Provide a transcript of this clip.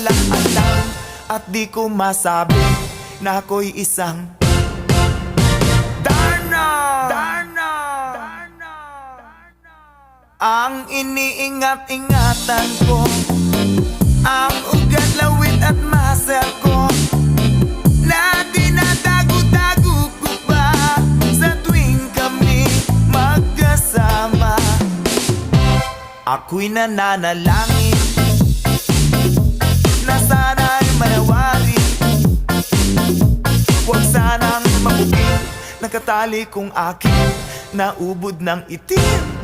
lang alam at di ko masabi na ako'y isang Darna. Ang iniingat-ingatan ko, ang ugat, lawit at muscle ko, na dinadago-dago ko pa sa tuwing kami magkasama. Ako'y nananalangin na sana'y manawari, huwag sanang mabugin, nakatali kong aking naubod ng itim.